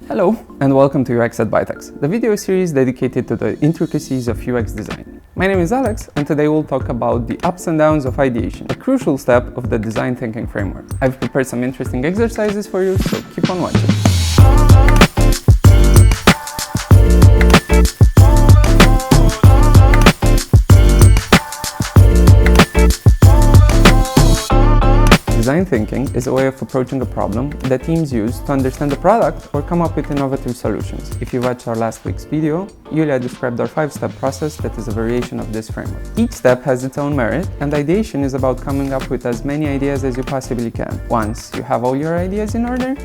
Hello, and welcome to UX at Bytex, the video series dedicated to the intricacies of UX design. My name is Alex, and today we'll talk about the ups and downs of ideation, a crucial step of the design thinking framework. I've prepared some interesting exercises for you, so keep on watching. Design thinking is a way of approaching a problem that teams use to understand the product or come up with innovative solutions. If you watched our last week's video, Yulia described our 5-step process that is a variation of this framework. Each step has its own merit, and ideation is about coming up with as many ideas as you possibly can. Once you have all your ideas in order,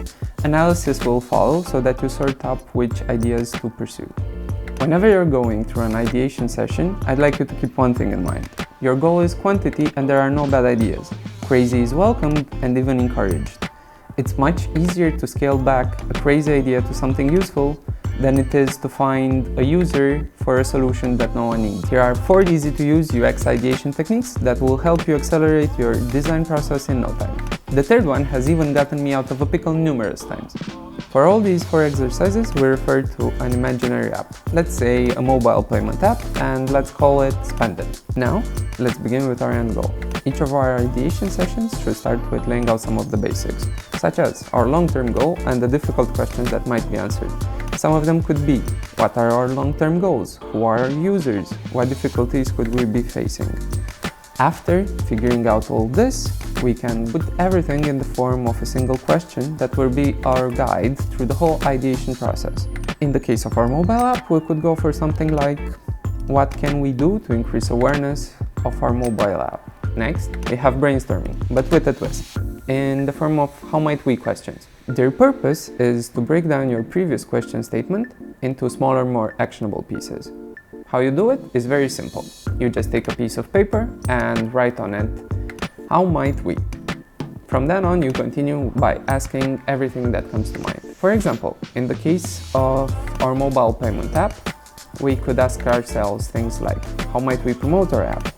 analysis will follow so that you sort out which ideas to pursue. Whenever you're going through an ideation session, I'd like you to keep one thing in mind. Your goal is quantity and there are no bad ideas. Crazy is welcomed and even encouraged. It's much easier to scale back a crazy idea to something useful than it is to find a user for a solution that no one needs. Here are 4 easy-to-use UX ideation techniques that will help you accelerate your design process in no time. The third one has even gotten me out of a pickle numerous times. For all these 4 exercises, we refer to an imaginary app. Let's say a mobile payment app, and let's call it Spend It. Now, let's begin with our end goal. Each of our ideation sessions should start with laying out some of the basics, such as our long-term goal and the difficult questions that might be answered. Some of them could be, what are our long-term goals? Who are our users? What difficulties could we be facing? After figuring out all this, we can put everything in the form of a single question that will be our guide through the whole ideation process. In the case of our mobile app, we could go for something like, what can we do to increase awareness of our mobile app? Next, we have brainstorming, but with a twist, in the form of how might we questions. Their purpose is to break down your previous question statement into smaller, more actionable pieces. How you do it is very simple. You just take a piece of paper and write on it, how might we? From then on, you continue by asking everything that comes to mind. For example, in the case of our mobile payment app, we could ask ourselves things like, how might we promote our app?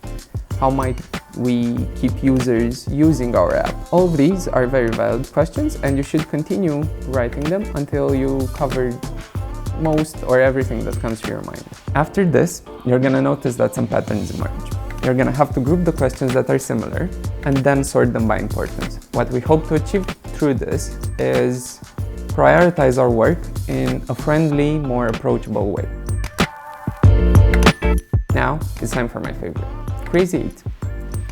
How might we keep users using our app? All of these are very valid questions, and you should continue writing them until you cover most or everything that comes to your mind. After this, you're gonna notice that some patterns emerge. You're gonna have to group the questions that are similar and then sort them by importance. What we hope to achieve through this is prioritize our work in a friendly, more approachable way. Now, it's time for my favorite, Crazy 8.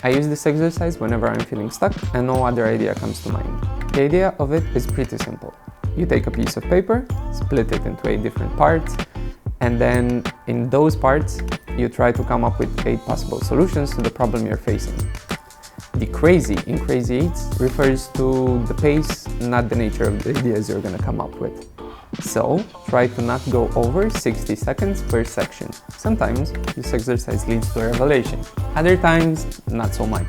I use this exercise whenever I'm feeling stuck and no other idea comes to mind. The idea of it is pretty simple. You take a piece of paper, split it into 8 different parts, and then in those parts, you try to come up with 8 possible solutions to the problem you're facing. The crazy in Crazy 8 refers to the pace, not the nature of the ideas you're going to come up with. So, try to not go over 60 seconds per section. Sometimes, this exercise leads to a revelation. Other times, not so much.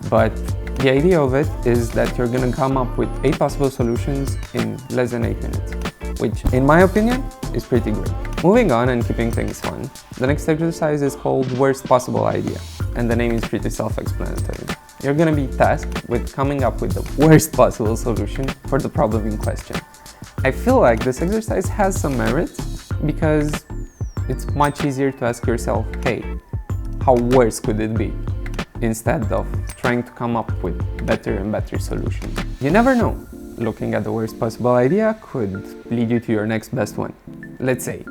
But the idea of it is that you're going to come up with 8 possible solutions in less than 8 minutes, which, in my opinion, is pretty great. Moving on and keeping things fun, the next exercise is called Worst Possible Idea, and the name is pretty self-explanatory. You're going to be tasked with coming up with the worst possible solution for the problem in question. I feel like this exercise has some merit because it's much easier to ask yourself, hey, how worse could it be? Instead of trying to come up with better and better solutions. You never know. Looking at the worst possible idea could lead you to your next best one. Let's say,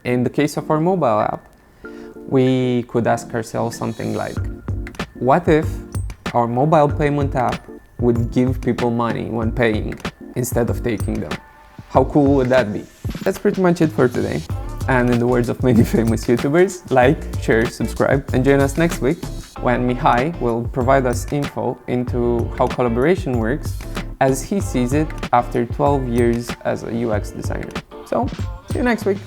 in the case of our mobile app, we could ask ourselves something like, what if our mobile payment app would give people money when paying instead of taking them? How cool would that be? That's pretty much it for today. And in the words of many famous YouTubers, like, share, subscribe, and join us next week when Mihai will provide us info into how collaboration works as he sees it after 12 years as a UX designer. So, see you next week.